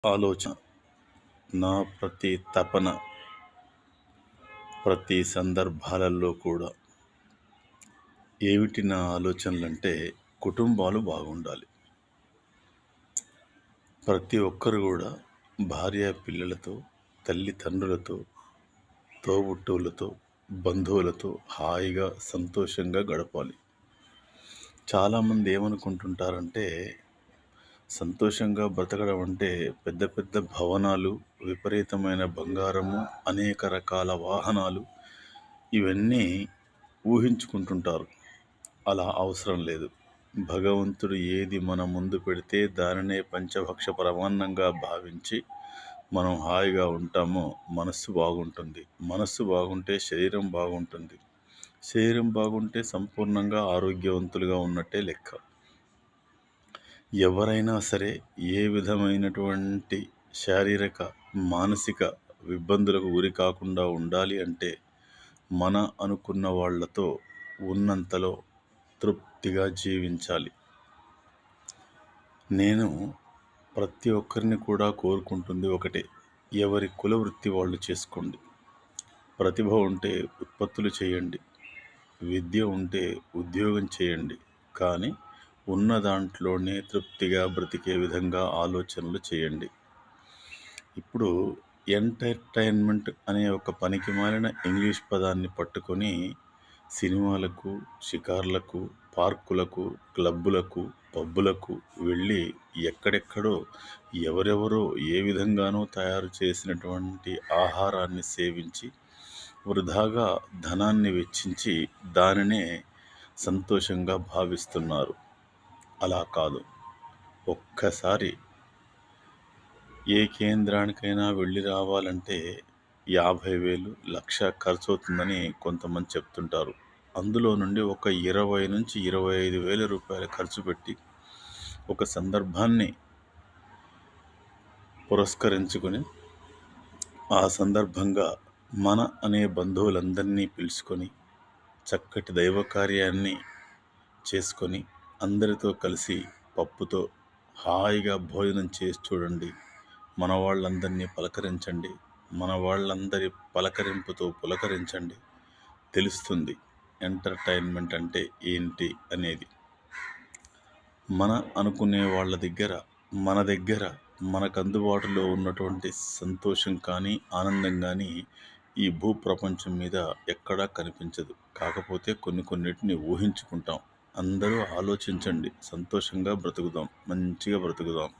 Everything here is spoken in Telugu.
ఆలోచన. నా ప్రతి తపన, ప్రతి సందర్భాలలో కూడా ఏమిటి నా ఆలోచనలంటే కుటుంబాలు బాగుండాలి. ప్రతి ఒక్కరు గూడా భార్య పిల్లలతో, తల్లిదండ్రులతో, తోబుట్టువులతో, బంధువులతో హాయిగా, సంతోషంగా గడపాలి. చాలామంది ఏమనుకుంటుంటారంటే సంతోషంగా బ్రతకడం అంటే పెద్ద పెద్ద భవనాలు, విపరీతమైన బంగారము, అనేక రకాల వాహనాలు ఇవన్నీ ఊహించుకుంటుంటారు. అలా అవసరం లేదు. భగవంతుడు ఏది మన ముందు పెడితే దానినే పంచభక్ష పరమాన్నంగా భావించి మనం హాయిగా ఉంటామో మనస్సు బాగుంటుంది. మనస్సు బాగుంటే శరీరం బాగుంటుంది. శరీరం బాగుంటే సంపూర్ణంగా ఆరోగ్యవంతులుగా ఉన్నట్టే లెక్క. ఎవరైనా సరే ఏ విధమైనటువంటి శారీరక, మానసిక ఇబ్బందులకు గురి కాకుండా ఉండాలి అంటే మన అనుకున్న వాళ్ళతో ఉన్నంతలో తృప్తిగా జీవించాలి. నేను ప్రతి ఒక్కరిని కూడా కోరుకుంటుంది ఒకటే. ఎవరి కుల వృత్తి వాళ్ళు చేసుకోండి. ప్రతిభ ఉంటే ఉత్పత్తులు చేయండి. విద్య ఉంటే ఉద్యోగం చేయండి. కానీ ఉన్న దాంట్లోనే తృప్తిగా బ్రతికే విధంగా ఆలోచనలు చేయండి. ఇప్పుడు ఎంటర్‌టైన్‌మెంట్ అనే ఒక పనికిమాలిన ఇంగ్లీష్ పదాన్ని పట్టుకొని సినిమాలకు, షికార్లకు, పార్కులకు, క్లబ్బులకు, పబ్బులకు వెళ్ళి ఎక్కడెక్కడో ఎవరెవరో ఏ విధంగానో తయారు చేసినటువంటి ఆహారాన్ని సేవించి వృధాగా ధనాన్ని వెచ్చించి దానినే సంతోషంగా భావిస్తున్నారు. అలా కాదు. ఒక్కసారి ఏ కేంద్రానికైనా వెళ్ళి రావాలంటే 50,000, 1,00,000 ఖర్చవుతుందని కొంతమంది చెప్తుంటారు. అందులో నుండి ఒక 20,000-25,000 రూపాయలు ఖర్చు పెట్టి ఒక సందర్భాన్ని పురస్కరించుకొని ఆ సందర్భంగా మన అనే బంధువులందరినీ పిలుచుకొని చక్కటి దైవ కార్యాన్ని చేసుకొని అందరితో కలిసి పప్పుతో హాయిగా భోజనం చేసి చూడండి. మన వాళ్ళందరినీ పలకరించండి. మన వాళ్ళందరి పలకరింపుతో పులకరించండి. తెలుస్తుంది ఎంటర్‌టైన్‌మెంట్ అంటే ఏంటి అనేది. మన అనుకునే వాళ్ళ దగ్గర, మన దగ్గర మనకు అందుబాటులో ఉన్నటువంటి సంతోషం కానీ, ఆనందం గానీ ఈ భూప్రపంచం మీద ఎక్కడా కనిపించదు. కాకపోతే కొన్నిటిని ఊహించుకుంటాం. అందరూ ఆలోచించండి. సంతోషంగా బ్రతుకుదాం. మంచిగా బ్రతుకుదాం.